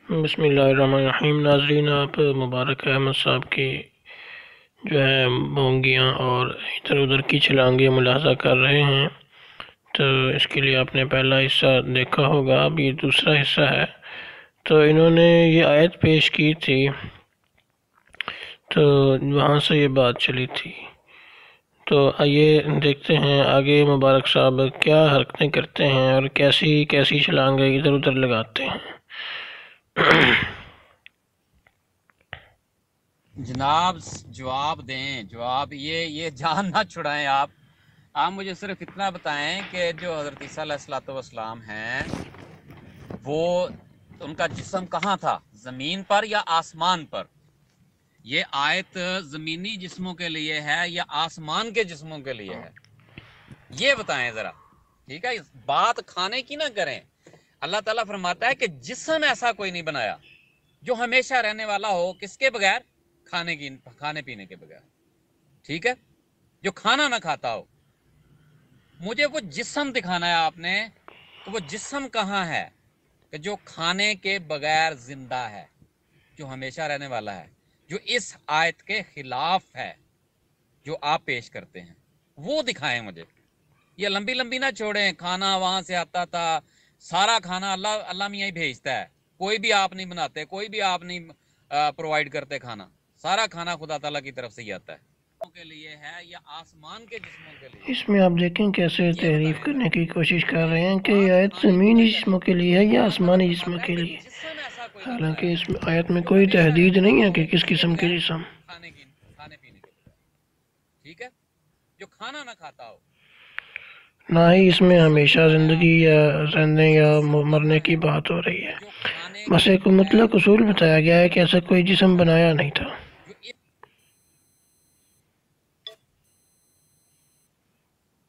بسم اللہ الرحمن الرحیم۔ ناظرین، آپ مبارک احمد صاحب کی جو ہے بونگیاں اور ادھر ادھر کی چھلانگیں ملاحظہ کر رہے ہیں، تو اس کے لیے آپ نے پہلا حصہ دیکھا ہوگا، اب یہ دوسرا حصہ ہے۔ تو انہوں نے یہ آیت پیش کی تھی، تو وہاں سے یہ بات چلی تھی۔ تو آئیے دیکھتے ہیں آگے مبارک صاحب کیا حرکتیں کرتے ہیں اور کیسی کیسی چھلانگیں ادھر ادھر لگاتے ہیں۔ جناب جواب دیں، جواب یہ جان نہ چھڑائیں۔ آپ مجھے صرف اتنا بتائیں کہ جو حضرت عیسیٰ علیہ السلام ہیں وہ ان کا جسم کہاں تھا، زمین پر یا آسمان پر؟ یہ آیت زمینی جسموں کے لیے ہے یا آسمان کے جسموں کے لیے ہے؟ یہ بتائیں ذرا، ٹھیک ہے؟ بات کھانے کی نہ کریں۔ اللہ تعالیٰ فرماتا ہے کہ جسم ایسا کوئی نہیں بنایا جو ہمیشہ رہنے والا ہو، کس کے بغیر؟ کھانے پینے کے بغیر، ٹھیک ہے؟ جو کھانا نہ کھاتا ہو۔ مجھے وہ جسم دکھانا ہے آپ نے، تو وہ جسم کہاں ہے کہ جو کھانے کے بغیر زندہ ہے، جو ہمیشہ رہنے والا ہے، جو اس آیت کے خلاف ہے جو آپ پیش کرتے ہیں، وہ دکھائیں مجھے۔ یہ لمبی لمبی نہ چھوڑیں، کھانا وہاں سے آتا تھا، سارا کھانا اللہ میاں ہی بھیجتا ہے، کوئی بھی آپ نہیں بناتے، کوئی بھی آپ نہیں پرووائڈ کرتے کھانا، سارا کھانا خدا تعالیٰ کی طرف سے ہی آتا ہے۔ کے لیے ہے یا آسمان کے جسموں کے لیے اس ہے؟ میں آپ دیکھیں کیسے یہ تحریف بتائیں ذرا کرنے کی کوشش کر کہ رہے ہیں کہ یہ بات آیت کھانے کی نہ زمینی کریں۔ جسموں کے لیے ہے یا اللہ تعالیٰ آسمانی جسموں فرماتا ہے کے کہ لیے، جسم ایسا کوئی نہیں حالانکہ بنایا اس آیت میں جو کوئی ہمیشہ تحدید رہنے نہیں والا ہے کہ ہو، کس کس کے قسم کے بغیر؟ جسم۔ کھانے پینے کے بغیر، ٹھیک ہے؟ جو کھانا نہ کھاتا ہو، نہ ہی اس وہ میں جسم ہمیشہ دکھانا ہے زندگی آپ نے۔ یا رہنے وہ یا جسم مرنے کہاں کی ہے بات ہو رہی ہے، جو کھانے بس کے ایک بغیر مطلق اصول زندہ ہے؟ بتایا گیا ہے کہ ایسا کوئی جسم بنایا نہیں تھا۔ جو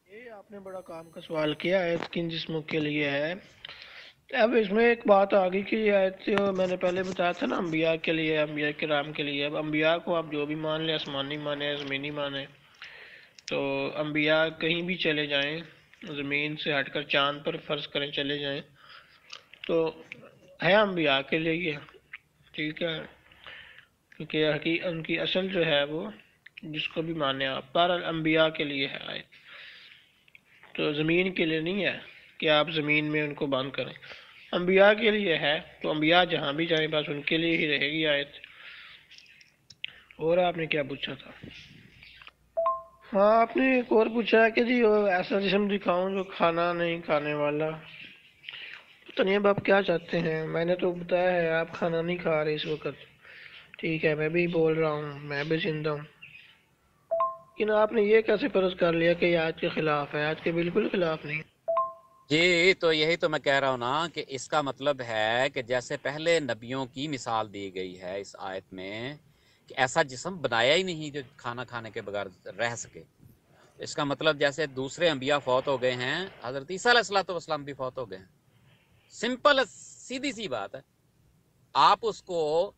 یہ آپ نے بڑا کام کا سوال کیا، آیت کن جسموں کے لیے ہے۔ اب اس میں ایک بات آ گئی کہ یہ آیت جو میں نے پہلے بتایا تھا نا، انبیاء کے لیے، انبیاء کرام کے لیے۔ اب انبیاء کو آپ جو بھی مان لیں، آسمانی مانے زمینی مانے، تو انبیاء کہیں بھی چلے جائیں، زمین سے ہٹ کر چاند پر فرض کریں چلے جائیں، تو ہے انبیاء کے لیے یہ، ٹھیک ہے؟ کیونکہ ان کی اصل جو ہے وہ جس کو بھی مانے آپ، بہرحال انبیاء کے لیے ہے آیت، تو زمین کے لیے نہیں ہے کہ آپ زمین میں ان کو بند کریں، انبیاء کے لیے ہے، تو انبیاء جہاں بھی جائیں بس ان کے لیے ہی رہے گی آیت۔ اور آپ نے کیا پوچھا تھا؟ ہاں، آپ نے ایک اور پوچھا ہے کہ جی وہ ایسا جسم دکھاؤں جو کھانا نہیں کھانے والا۔ پتہ نہیں اب آپ کیا چاہتے ہیں، میں نے تو بتایا ہے آپ کھانا نہیں کھا رہے اس وقت، ٹھیک ہے؟ میں بھی بول رہا ہوں، میں بھی زندہ ہوں، لیکن آپ نے یہ کیسے فرض کر لیا کہ یہ آج کے خلاف ہے؟ آج کے بالکل خلاف نہیں۔ جی، تو یہی تو میں کہہ رہا ہوں نا کہ اس کا مطلب ہے کہ جیسے پہلے نبیوں کی مثال دی گئی ہے اس آیت میں کہ ایسا جسم بنایا ہی نہیں جو کھانا کھانے کے بغیر رہ سکے۔ اس کا مطلب جیسے دوسرے انبیاء فوت ہو گئے ہیں، حضرت عیسیٰ علیہ السلام بھی فوت ہو گئے ہیں۔ سمپل سیدھی سی بات ہے۔ آپ اس کو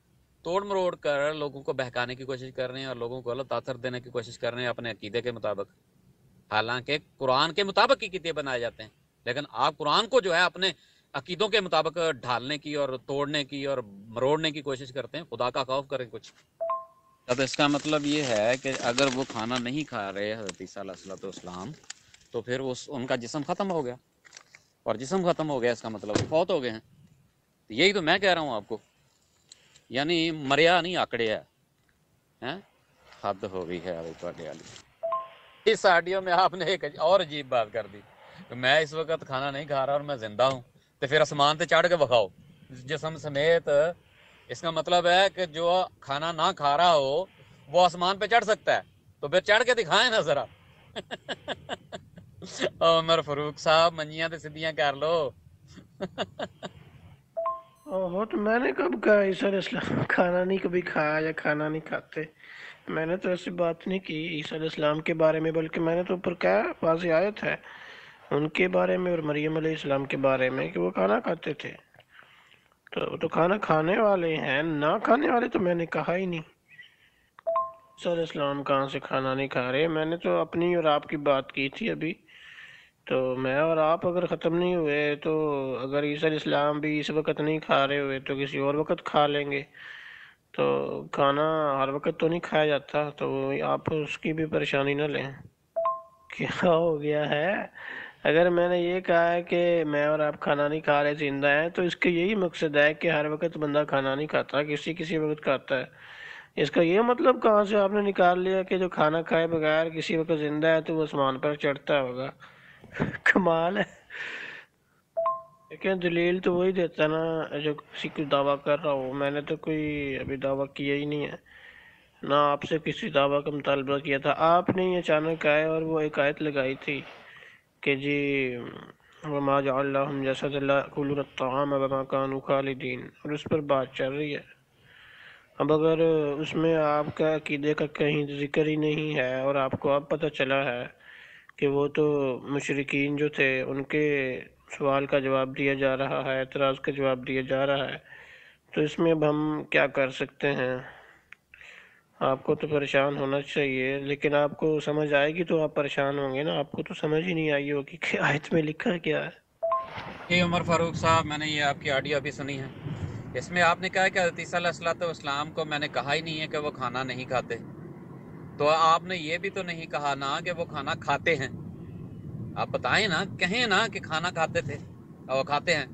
توڑ مروڑ کر لوگوں کو بہکانے کی کوشش کر رہے ہیں اور لوگوں کو غلط اثر دینے کی کوشش کر رہے ہیں اپنے عقیدے کے مطابق، حالانکہ قرآن کے مطابق ہی عقیدے بنائے جاتے ہیں، لیکن آپ قرآن کو جو ہے اپنے عقیدوں کے مطابق ڈھالنے کی اور توڑنے کی اور مروڑنے کی کوشش کرتے ہیں۔ خدا کا خوف کریں کچھ۔ اب اس کا مطلب یہ ہے کہ اگر وہ کھانا نہیں کھا رہے حضرت عیسیٰ علیہ السلام، تو پھر ان کا جسم ختم ہو گیا، اور جسم ختم ہو گیا اس کا مطلب وہ فوت ہو گئے ہیں۔ یہی تو میں کہہ رہا ہوں آپ کو، یعنی مریا نہیں آکڑے ہے۔ حد ہو گئی ہے والی۔ اس آڈیو میں آپ نے ایک اور عجیب بات کر دی کہ میں اس وقت کھانا نہیں کھا رہا اور میں زندہ ہوں، تو پھر آسمان سے چڑھ کے بکھاؤ جسم سمیت۔ اس کا مطلب ہے کہ جو کھانا نہ کھا رہا ہو وہ آسمان پہ چڑھ سکتا ہے، تو پھر چڑھ کے دکھائیں نا ذرا۔ عمر فاروق صاحب منجیاں تے سدھیاں کر لو۔ اوہو، تو میں نے کب کہا عیسیٰ علیہ السلام کھانا نہیں کبھی کھایا یا کھانا نہیں کھاتے؟ میں نے تو ایسی بات نہیں کی عیسیٰ علیہ السلام کے بارے میں، بلکہ میں نے تو اوپر کہا واضح آیت ہے ان کے بارے میں اور مریم علیہ السلام کے بارے میں کہ وہ کھانا کھاتے تھے، تو وہ تو کھانا کھانے والے ہیں، نہ کھانے والے تو میں نے کہا ہی نہیں۔ عیسیٰ علیہ السلام کہاں سے کھانا نہیں کھا رہے؟ میں نے تو اپنی اور آپ کی بات کی تھی ابھی تو میں اور آپ اگر ختم نہیں ہوئے تو اگر عیسی علیہ السلام بھی اس وقت نہیں کھا رہے ہوئے تو کسی اور وقت کھا لیں گے. تو کھانا ہر وقت تو نہیں کھایا جاتا، تو آپ اس کی بھی پریشانی نہ لیں. کیا ہو گیا ہے؟ اگر میں نے یہ کہا ہے کہ میں اور آپ کھانا نہیں کھا رہے زندہ ہیں، تو اس کا یہی مقصد ہے کہ ہر وقت بندہ کھانا نہیں کھاتا، کسی وقت کھاتا ہے. اس کا یہ مطلب کہاں سے آپ نے نکال لیا کہ جو کھانا کھائے بغیر کسی وقت زندہ ہے تو وہ آسمان پر چڑھتا ہوگا؟ کمال ہے. لیکن دلیل تو وہی دیتا ہے نا جو کسی کو دعویٰ کر رہا ہو. میں نے تو کوئی ابھی دعویٰ کیا ہی نہیں ہے، نہ آپ سے کسی دعویٰ کا مطالبہ کیا تھا. آپ نے ہی اچانک آئے اور وہ ایک آیت لگائی تھی کہ جی وما جعلناہم جسد لا یأکلون الطعام وما کانوا خالدین، اور اس پر بات چل رہی ہے. اب اگر اس میں آپ کا عقیدے کا کہیں ذکر ہی نہیں ہے اور آپ کو اب پتہ چلا ہے کہ وہ تو مشرکین جو تھے ان کے سوال کا جواب دیا جا رہا ہے، اعتراض کا جواب دیا جا رہا ہے، تو اس میں اب ہم کیا کر سکتے ہیں؟ آپ کو تو پریشان ہونا چاہیے، لیکن آپ کو سمجھ آئے گی تو آپ پریشان ہوں گے نا. آپ کو تو سمجھ ہی نہیں آئی ہوگی کہ آیت میں لکھا کیا ہے. یہ عمر فاروق صاحب، میں نے یہ آپ کی آڈیو ابھی سنی ہے. اس میں آپ نے کہا کہ حضرت عیسیٰ علیہ السلام کو میں نے کہا ہی نہیں ہے کہ وہ کھانا نہیں کھاتے. تو آپ نے یہ بھی تو نہیں کہا نا کہ وہ کھانا کھاتے ہیں. آپ بتائیں نا، کہیں نا کہ کھانا کھاتے تھے اور کھاتے ہیں.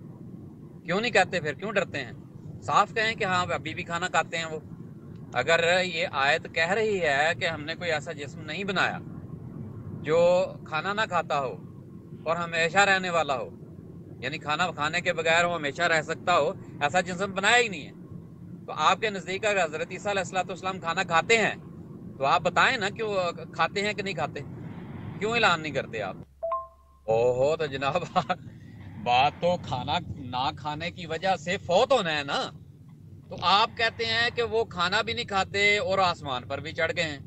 کیوں نہیں کہتے پھر؟ کیوں ڈرتے ہیں؟ صاف کہیں کہ ہاں ابھی بھی کھانا کھاتے ہیں وہ. اگر یہ آیت کہہ رہی ہے کہ ہم نے کوئی ایسا جسم نہیں بنایا جو کھانا نہ کھاتا ہو اور ہمیشہ رہنے والا ہو، یعنی کھانا کھانے کے بغیر وہ ہمیشہ رہ سکتا ہو، ایسا جسم بنایا ہی نہیں ہے. تو آپ کے نزدیک اگر حضرت عیسیٰ علیہ السلام کھانا کھاتے ہیں تو آپ بتائیں نا کہ وہ کھاتے ہیں کہ نہیں کھاتے. کیوں اعلان نہیں کرتے آپ؟ اوہو، تو جناب بات تو کھانا نہ کھانے کی وجہ سے فوت ہونا ہے نا. تو آپ کہتے ہیں کہ وہ کھانا بھی نہیں کھاتے اور آسمان پر بھی چڑھ گئے ہیں.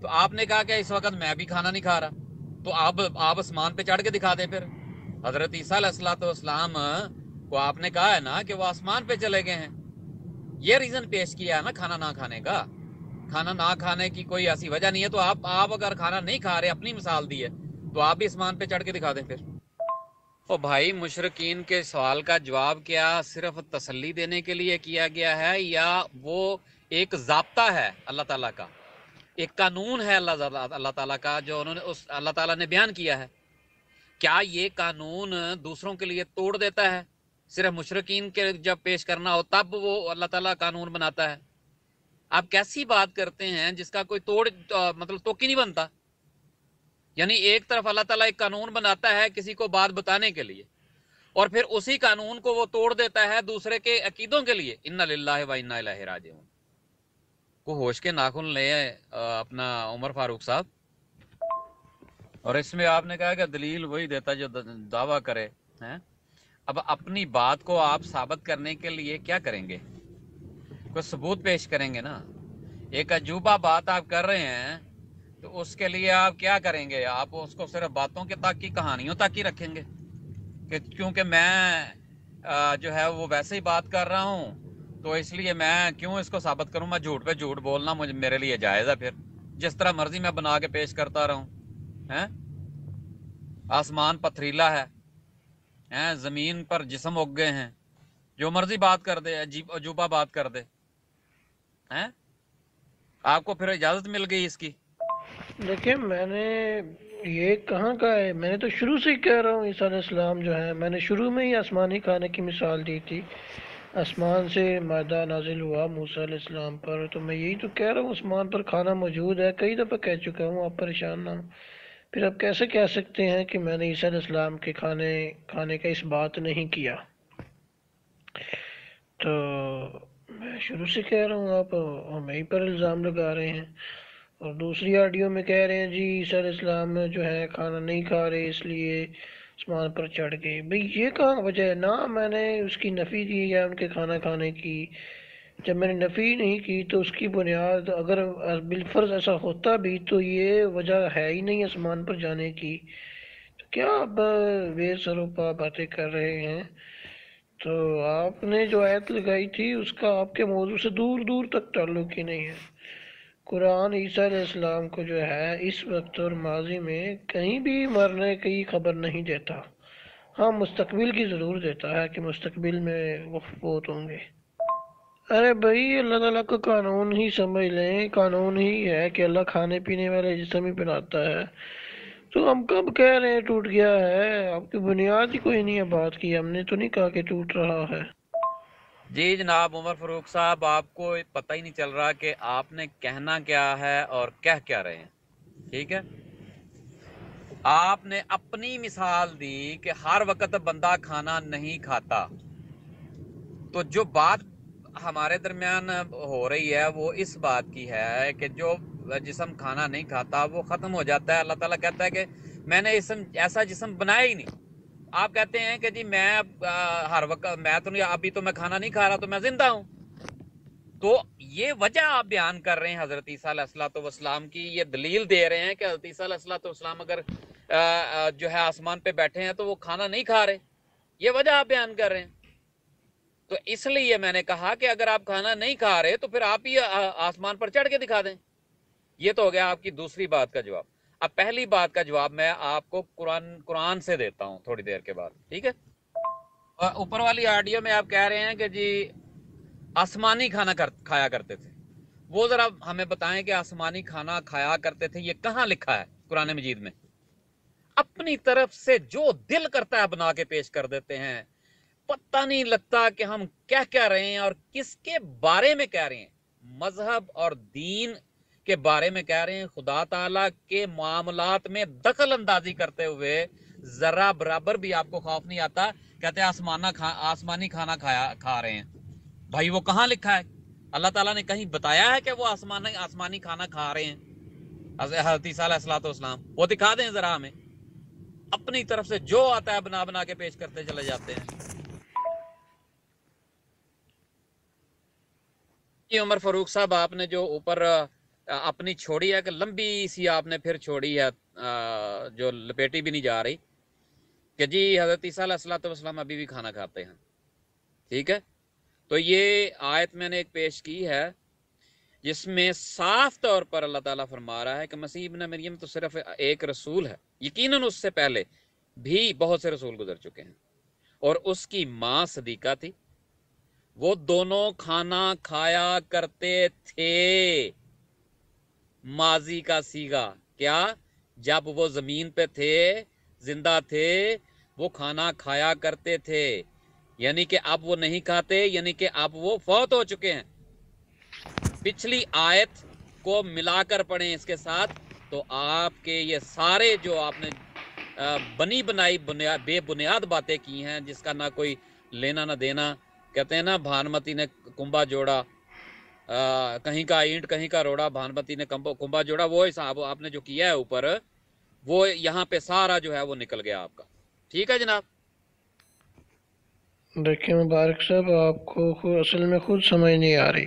تو آپ نے کہا کہ اس وقت میں بھی کھانا نہیں کھا رہا، تو آپ آسمان پہ چڑھ کے دکھا دیں. پھر حضرت عیسیٰ علیہ السلام کو آپ نے کہا ہے نا کہ وہ آسمان پہ چلے گئے ہیں. یہ ریزن پیش کیا ہے نا کھانا نہ کھانے کا. کھانا نہ کھانے کی کوئی ایسی وجہ نہیں ہے. تو آپ اگر کھانا نہیں کھا رہے، اپنی مثال دی ہے، تو آپ بھی آسمان پہ چڑھ کے دکھا دیں پھر. او بھائی، مشرکین کے سوال کا جواب کیا صرف تسلی دینے کے لیے کیا گیا ہے، یا وہ ایک ضابطہ ہے اللہ تعالیٰ کا، ایک قانون ہے اللہ تعالیٰ کا جو انہوں نے اللہ تعالیٰ نے بیان کیا ہے؟ کیا یہ قانون دوسروں کے لیے توڑ دیتا ہے؟ صرف مشرکین کے جب پیش کرنا ہو تب وہ اللہ تعالیٰ قانون بناتا ہے؟ آپ کیسی بات کرتے ہیں جس کا کوئی توڑ مطلب توقع نہیں بنتا. یعنی ایک طرف اللہ تعالیٰ ایک قانون بناتا ہے کسی کو بات بتانے کے لیے، اور پھر اسی قانون کو وہ توڑ دیتا ہے دوسرے کے عقیدوں کے لیے. انا للہ و انا الیہ راجعون. کو ہوش کے ناخن لے اپنا عمر فاروق صاحب. اور اس میں آپ نے کہا کہ دلیل وہی دیتا جو دعویٰ کرے ہیں. اب اپنی بات کو آپ ثابت کرنے کے لیے کیا کریں گے؟ کوئی ثبوت پیش کریں گے نا. ایک عجوبہ بات آپ کر رہے ہیں تو اس کے لیے آپ کیا کریں گے؟ آپ اس کو صرف باتوں کے تک کی، کہانیوں تک ہی رکھیں گے کہ کیونکہ میں جو ہے وہ ویسے ہی بات کر رہا ہوں تو اس لیے میں کیوں اس کو ثابت کروں؟ میں جھوٹ پہ جھوٹ بولنا میرے لیے جائز ہے. پھر جس طرح مرضی میں بنا کے پیش کرتا رہوں. آسمان پتھریلا ہے، زمین پر جسم اگ گئے ہیں، جو مرضی بات کر دے، عجوبہ بات کر دے. آپ کو پھر اجازت مل گئی اس کی؟ دیکھیں، میں نے یہ کہاں کا ہے، میں نے تو شروع سے ہی کہہ رہا ہوں عیسیٰ علیہ السلام جو ہے، میں نے شروع میں ہی آسمانی کھانے کی مثال دی تھی. آسمان سے مائدہ نازل ہوا موسیٰ علیہ السلام پر، تو میں یہی تو کہہ رہا ہوں آسمان پر کھانا موجود ہے. کئی دفعہ کہہ چکا ہوں، آپ پریشان نہ ہوں. پھر آپ کیسے کہہ سکتے ہیں کہ میں نے عیسیٰ علیہ السلام کے کھانے کا اس بات نہیں کیا؟ تو میں شروع سے کہہ رہا ہوں، آپ ہمیں پر الزام لگا رہے ہیں. اور دوسری آڈیو میں کہہ رہے ہیں جی عیسیٰ علیہ السلام جو ہے کھانا نہیں کھا رہے اس لیے آسمان پر چڑھ گئے. بھئی یہ کہاں وجہ ہے؟ نہ میں نے اس کی نفی کی ہے ان کے کھانا کھانے کی. جب میں نے نفی نہیں کی تو اس کی بنیاد اگر بالفرض ایسا ہوتا بھی تو یہ وجہ ہے ہی نہیں آسمان پر جانے کی. تو کیا آپ بے سر و پا باتیں کر رہے ہیں؟ تو آپ نے جو آیت لگائی تھی اس کا آپ کے موضوع سے دور دور تک تعلق ہی نہیں ہے. قرآن عیسیٰ علیہ السلام کو جو ہے اس وقت اور ماضی میں کہیں بھی مرنے کی خبر نہیں دیتا. ہاں مستقبل کی ضرور دیتا ہے کہ مستقبل میں وہ فوت ہوں گے. ارے بھائی اللہ تعالیٰ کا قانون ہی سمجھ لیں، قانون ہی ہے کہ اللہ کھانے پینے والے جسم ہی بناتا ہے. تو ہم کب کہہ رہے ہیں ٹوٹ گیا ہے؟ آپ کی بنیاد ہی کوئی نہیں ہے بات کی، ہم نے تو نہیں کہا کہ ٹوٹ رہا ہے. جی جناب عمر فاروق صاحب، آپ کو پتہ ہی نہیں چل رہا کہ آپ نے کہنا کیا ہے اور کہہ کیا رہے ہیں. ٹھیک ہے، آپ نے اپنی مثال دی کہ ہر وقت بندہ کھانا نہیں کھاتا. تو جو بات ہمارے درمیان ہو رہی ہے وہ اس بات کی ہے کہ جو جسم کھانا نہیں کھاتا وہ ختم ہو جاتا ہے. اللہ تعالیٰ کہتا ہے کہ میں نے ایسا جسم بنایا ہی نہیں. آپ کہتے ہیں کہ جی میں ہر وقت میں تو نہیں، ابھی تو میں کھانا نہیں کھا رہا تو میں زندہ ہوں. تو یہ وجہ آپ بیان کر رہے ہیں حضرت عیسیٰ علیہ السلام کی، یہ دلیل دے رہے ہیں کہ حضرت عیسیٰ علیہ السلام اگر جو ہے آسمان پہ بیٹھے ہیں تو وہ کھانا نہیں کھا رہے. یہ وجہ آپ بیان کر رہے ہیں. تو اس لیے میں نے کہا کہ اگر آپ کھانا نہیں کھا رہے تو پھر آپ ہی آسمان پر چڑھ کے دکھا دیں. یہ تو ہو گیا آپ کی دوسری بات کا جواب. اب پہلی بات کا جواب میں آپ کو قرآن سے دیتا ہوں تھوڑی دیر کے بعد. ٹھیک ہے، اوپر والی آڈیو میں آپ کہہ رہے ہیں کہ جی آسمانی کھانا کھایا کرتے تھے. وہ ذرا ہمیں بتائیں کہ آسمانی کھانا کھایا کرتے تھے یہ کہاں لکھا ہے قرآن مجید میں؟ اپنی طرف سے جو دل کرتا ہے بنا کے پیش کر دیتے ہیں. پتہ نہیں لگتا کہ ہم کہہ رہے ہیں اور کس کے بارے میں کہہ رہے ہیں. مذہب اور دین کے بارے میں کہہ رہے ہیں. خدا تعالیٰ کے معاملات میں دخل اندازی کرتے ہوئے ذرا برابر بھی آپ کو خوف نہیں آتا. کہتے ہیں آسمانی کھانا کھا رہے ہیں. بھائی وہ کہاں لکھا ہے؟ اللہ تعالیٰ نے کہیں بتایا ہے کہ وہ آسمانی کھانا کھا رہے ہیں حضرت عیسیٰ علیہ السلام؟ وہ دکھا دیں ذرا ہمیں. اپنی طرف سے جو آتا ہے بنا کے پیش کرتے چلے جاتے ہیں. عمر فاروق صاحب، آپ نے جو اوپر اپنی چھوڑی ہے کہ لمبی سی آپ نے پھر چھوڑی ہے جو لپیٹی بھی نہیں جا رہی کہ جی حضرت عیسیٰ علیہ السلام ابھی بھی کھانا کھاتے ہیں. ٹھیک ہے، تو یہ آیت میں نے ایک پیش کی ہے جس میں صاف طور پر اللہ تعالیٰ فرما رہا ہے کہ مسیح ابن مریم تو صرف ایک رسول ہے. یقیناً اس سے پہلے بھی بہت سے رسول گزر چکے ہیں اور اس کی ماں صدیقہ تھی. وہ دونوں کھانا کھایا کرتے تھے. ماضی کا صیغہ کیا؟ جب وہ زمین پہ تھے، زندہ تھے، وہ کھانا کھایا کرتے تھے. یعنی کہ اب وہ نہیں کھاتے، یعنی کہ اب وہ فوت ہو چکے ہیں. پچھلی آیت کو ملا کر پڑھیں اس کے ساتھ تو آپ کے یہ سارے جو آپ نے بنی بنائی بے بنیاد باتیں کی ہیں جس کا نہ کوئی لینا نہ دینا. کہتے ہیں نا بھانمتی نے کنبا جوڑا، کہیں کا اینٹ کہیں کا روڑا، بھانمتی نے کنبا جوڑا. وہ حساب آپ نے جو کیا ہے اوپر، وہ یہاں پہ سارا جو ہے وہ نکل گیا آپ کا. ٹھیک ہے جناب. دیکھیں مبارک صاحب، آپ کو اصل میں خود سمجھ نہیں آ رہی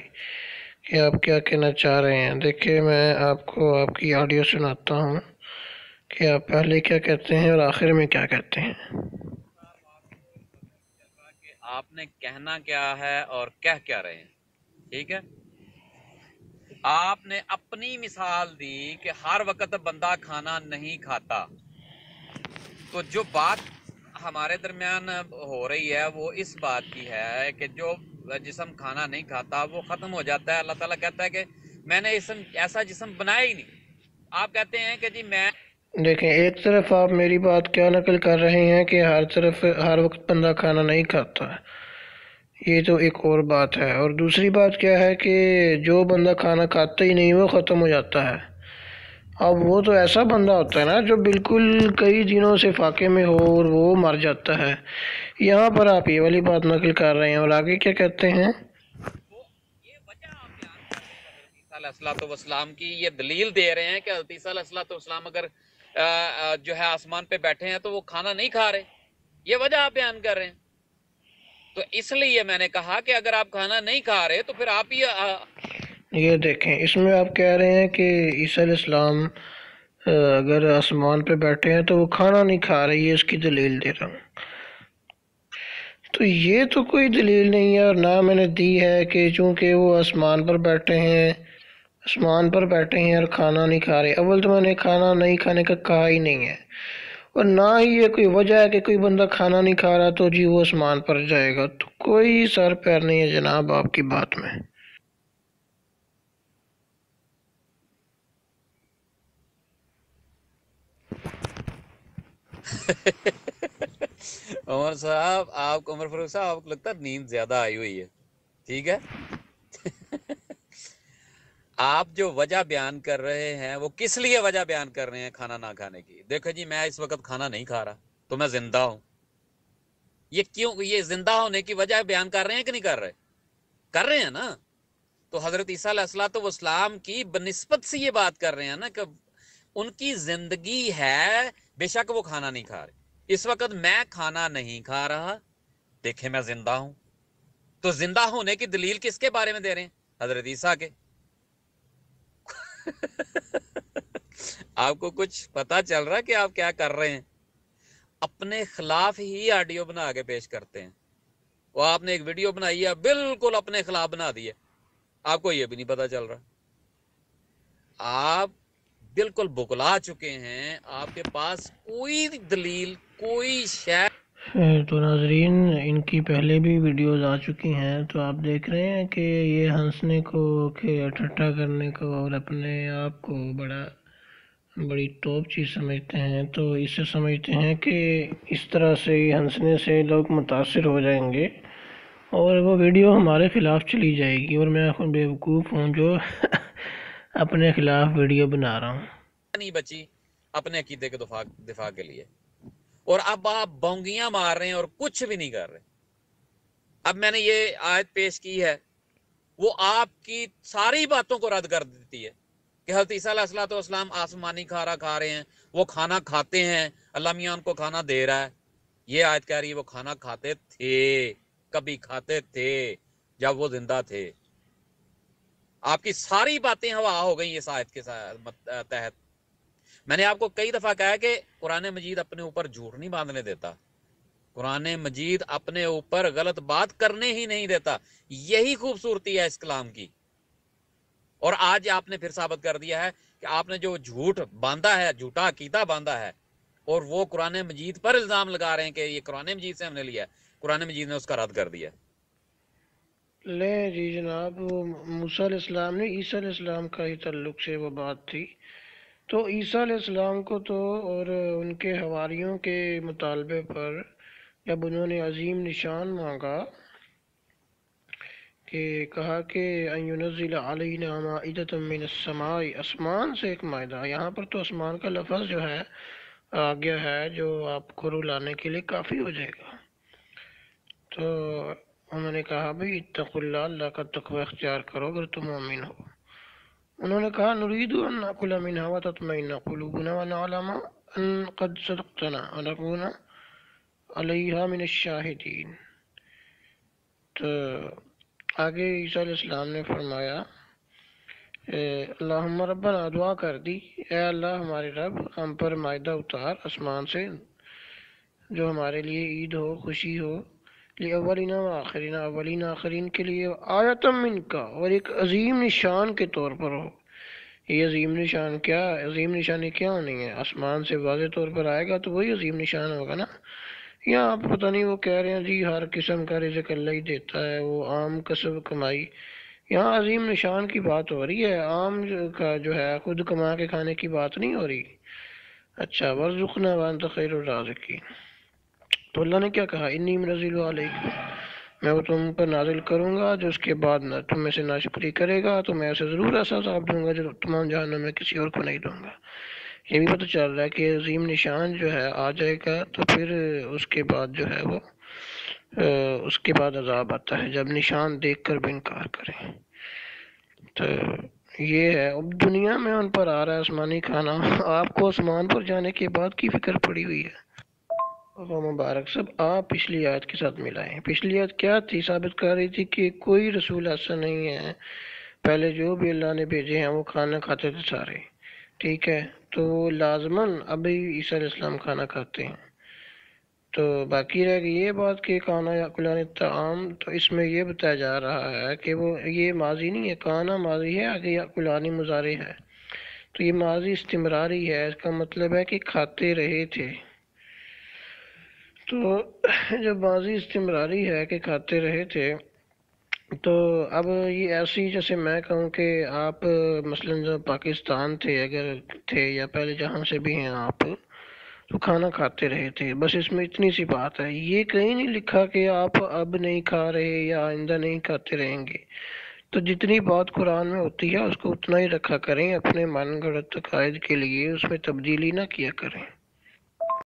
کہ آپ کیا کہنا چاہ رہے ہیں. دیکھیں میں آپ کو آپ کی آڈیو سناتا ہوں کہ آپ پہلے کیا کہتے ہیں اور آخر میں کیا کہتے ہیں. کہ آپ نے کہنا کیا ہے اور کہہ کیا رہے ہیں. ٹھیک ہے، آپ نے اپنی مثال دی کہ ہر وقت بندہ کھانا نہیں کھاتا. تو جو بات ہمارے درمیان ہو رہی ہے وہ اس بات کی ہے کہ جو جسم کھانا نہیں کھاتا وہ ختم ہو جاتا ہے. اللہ تعالیٰ کہتا ہے کہ میں نے ایسا جسم بنایا ہی نہیں. آپ کہتے ہیں کہ جی میں دیکھیں ایک طرف آپ میری بات کیا نقل کر رہے ہیں کہ ہر وقت بندہ کھانا نہیں کھاتا. یہ تو ایک اور بات ہے، اور دوسری بات کیا ہے کہ جو بندہ کھانا کھاتا ہی نہیں وہ ختم ہو جاتا ہے. اب وہ تو ایسا بندہ ہوتا ہے نا جو بالکل کئی دنوں سے فاقے میں ہو اور وہ مر جاتا ہے. یہاں پر آپ یہ والی بات نقل کر رہے ہیں اور آگے کیا کہتے ہیں. یہ وجہ آپ بیان کر رہے ہیں حضرت عیسیٰ علیہ السلام کی، یہ دلیل دے رہے ہیں کہ حضرت عیسیٰ علیہ السلام اگر جو ہے آسمان پہ بیٹھے ہیں تو وہ کھانا نہیں کھا رہے. یہ وجہ آپ بیان کر رہے ہیں. تو اس لیے میں نے کہا کہ اگر آپ کھانا نہیں کھا رہے تو پھر آپ ہی یہ دیکھیں اس میں آپ کہہ رہے ہیں کہ عیسیٰ علیہ السلام اگر آسمان پہ بیٹھے ہیں تو وہ کھانا نہیں کھا رہے. یہ اس کی دلیل دے رہا ہوں. تو یہ تو کوئی دلیل نہیں ہے اور نہ میں نے دی ہے کہ چونکہ وہ آسمان پر بیٹھے ہیں آسمان پر بیٹھے ہیں اور کھانا نہیں کھا رہے. اول تو میں نے کھانا نہیں کھانے کا کہا ہی نہیں ہے، اور نہ ہی یہ کوئی وجہ ہے کہ کوئی بندہ کھانا نہیں کھا رہا تو جی وہ آسمان پر جائے گا. تو کوئی سر پیر نہیں ہے جناب آپ کی بات میں. عمر صاحب، آپ کو عمر فاروق صاحب آپ کو لگتا ہے نیند زیادہ آئی ہوئی ہے. ٹھیک ہے، آپ جو وجہ بیان کر رہے ہیں وہ کس لیے وجہ بیان کر رہے ہیں کھانا نہ کھانے کی؟ دیکھو جی، میں اس وقت کھانا نہیں کھا رہا تو میں زندہ ہوں. یہ کیوں؟ یہ زندہ ہونے کی وجہ بیان کر رہے ہیں کہ نہیں کر رہے؟ کر رہے ہیں نا. تو حضرت عیسیٰ علیہ الصلوۃ والسلام کی بنسبت سے یہ بات کر رہے ہیں نا کہ ان کی زندگی ہے، بے شک وہ کھانا نہیں کھا رہے. اس وقت میں کھانا نہیں کھا رہا، دیکھیں میں زندہ ہوں. تو زندہ ہونے کی دلیل کس کے بارے میں دے رہے ہیں؟ حضرت عیسیٰ کے. آپ کو کچھ پتا چل رہا ہے کہ آپ کیا کر رہے ہیں؟ اپنے خلاف ہی آڈیو بنا کے پیش کرتے ہیں. وہ آپ نے ایک ویڈیو بنائی ہے، بالکل اپنے خلاف بنا دی ہے، آپ کو یہ بھی نہیں پتا چل رہا. آپ بالکل بکلا چکے ہیں، آپ کے پاس کوئی دلیل، کوئی شے. تو ناظرین، ان کی پہلے بھی ویڈیوز آ چکی ہیں، تو آپ دیکھ رہے ہیں کہ یہ ہنسنے کو، کہ ٹھٹھا کرنے کو اور اپنے آپ کو بڑی ٹاپ چیز سمجھتے ہیں. تو اس سے سمجھتے ہیں کہ اس طرح سے ہنسنے سے لوگ متاثر ہو جائیں گے اور وہ ویڈیو ہمارے خلاف چلی جائے گی، اور میں خود بیوقوف ہوں جو اپنے خلاف ویڈیو بنا رہا ہوں. نہیں بچی اپنے عقیدے کے دفاع کے لیے، اور اب آپ بونگیاں مار رہے ہیں اور کچھ بھی نہیں کر رہے. اب میں نے یہ آیت پیش کی ہے، وہ آپ کی ساری باتوں کو رد کر دیتی ہے کہ حضرت عیسیٰ علیہ الصلوۃ والسلام آسمانی کھانا کھا رہے ہیں، وہ کھانا کھاتے ہیں، اللہ میاں ان کو کھانا دے رہا ہے. یہ آیت کہہ رہی ہے وہ کھانا کھاتے تھے، کبھی کھاتے تھے جب وہ زندہ تھے. آپ کی ساری باتیں ہوا ہو گئی اس آیت کے تحت. میں نے آپ کو کئی دفعہ کہا ہے کہ قرآن مجید اپنے اوپر جھوٹ نہیں باندھنے دیتا، قرآن مجید اپنے اوپر غلط بات کرنے ہی نہیں دیتا. یہی خوبصورتی ہے اس کلام کی. اور آج آپ نے پھر ثابت کر دیا ہے کہ آپ نے جو جھوٹ باندھا ہے، جھوٹا عقیدہ باندھا ہے، اور وہ قرآن مجید پر الزام لگا رہے ہیں کہ یہ قرآن مجید سے ہم نے لیا ہے. قرآن مجید نے اس کا رد کر دیا. لے جی جناب، وہ موسیٰ علیہ السلام نے عیسیٰ علیہ السلام کا ہی تعلق سے وہ بات تھی. تو عیسیٰ علیہ السلام کو تو اور ان کے حواریوں کے مطالبے پر جب انہوں نے عظیم نشان مانگا کہ کہا کہ ان ينزل علینا مائدۃ من السماء، آسمان سے ایک مائدہ. یہاں پر تو آسمان کا لفظ جو ہے آ گیا ہے جو آپ کو رلانے کے لیے کافی ہو جائے گا. تو انہوں نے کہا بھئی اتقوا اللہ، اللہ کا تقوی اختیار کرو اگر تم مومن ہو. انہوں نے کہا نريد ان ناكل منها وتطمئن قلوبنا ونعلم ان قد صدقتنا ونكون عليها من الشاهدين. تو آگے عیسیٰ علیہ السلام نے فرمایا اللہم ربنا، دعا کر دی، اے اللہ ہمارے رب ہم پر مائدہ اتار آسمان سے جو ہمارے لیے عید ہو، خوشی ہو، لِأَوَّلِنَا وَآخِرِنَا، اولین آخرین کے لیے، آیتم من کا، اور ایک عظیم نشان کے طور پر ہو. یہ عظیم نشان کیا، عظیم نشانی کیا ہونی ہے؟ آسمان سے واضح طور پر آئے گا تو وہی عظیم نشان ہوگا نا. یہاں آپ پتہ نہیں وہ کہہ رہے ہیں جی ہر قسم کا رزق اللہ ہی دیتا ہے، وہ عام کسب کمائی. یہاں عظیم نشان کی بات ہو رہی ہے، عام کا جو ہے خود کما کے کھانے کی بات نہیں ہو رہی. اچھا، وَارْزُقْنَا وَأَنْتَ خَيْرُ الرَّازِقِينَ. تو اللہ نے کیا کہا، انی منزل علیکم، میں وہ تم پر نازل کروں گا جو اس کے بعد نہ تم میں سے ناشکری کرے گا تو میں اسے ضرور ایسا عذاب دوں گا جو تمام جہنم میں کسی اور کو نہیں دوں گا. یہ بھی پتہ چل رہا ہے کہ عظیم نشان جو ہے آ جائے گا تو پھر اس کے بعد جو ہے وہ اس کے بعد عذاب آتا ہے جب نشان دیکھ کر بھی انکار کریں. تو یہ ہے، اب دنیا میں ان پر آ رہا ہے آسمانی کھانا، آپ کو آسمان پر جانے کے بعد کی فکر پڑی ہوئی ہے. مبارک صاحب، آپ پچھلی آیت کے ساتھ ملائیں. پچھلی آیت کیا تھی؟ ثابت کر رہی تھی کہ کوئی رسول ایسا نہیں ہے، پہلے جو بھی اللہ نے بھیجے ہیں وہ کھانا کھاتے تھے سارے. ٹھیک ہے، تو لازماً ابھی عیسیٰ علیہ السلام کھانا کھاتے ہیں. تو باقی رہ گئی یہ بات کہ کانا یاکلان الطعام، تو اس میں یہ بتایا جا رہا ہے کہ وہ یہ ماضی نہیں ہے، کانا ماضی ہے، آگے یاکلان مضارع ہے، تو یہ ماضی استمراری ہے، اس کا مطلب ہے کہ کھاتے رہے تھے۔ تو جب ماضی استمراری ہے کہ کھاتے رہے تھے، تو اب یہ ایسی جیسے میں کہوں کہ آپ مثلا جو پاکستان تھے اگر تھے یا پہلے جہاں سے بھی ہیں آپ، تو کھانا کھاتے رہے تھے، بس اس میں اتنی سی بات ہے، یہ کہیں نہیں لکھا کہ آپ اب نہیں کھا رہے یا آئندہ نہیں کھاتے رہیں گے۔ تو جتنی بات قرآن میں ہوتی ہے اس کو اتنا ہی رکھا کریں، اپنے من گھڑت عقائد کے لیے اس میں تبدیلی نہ کیا کریں۔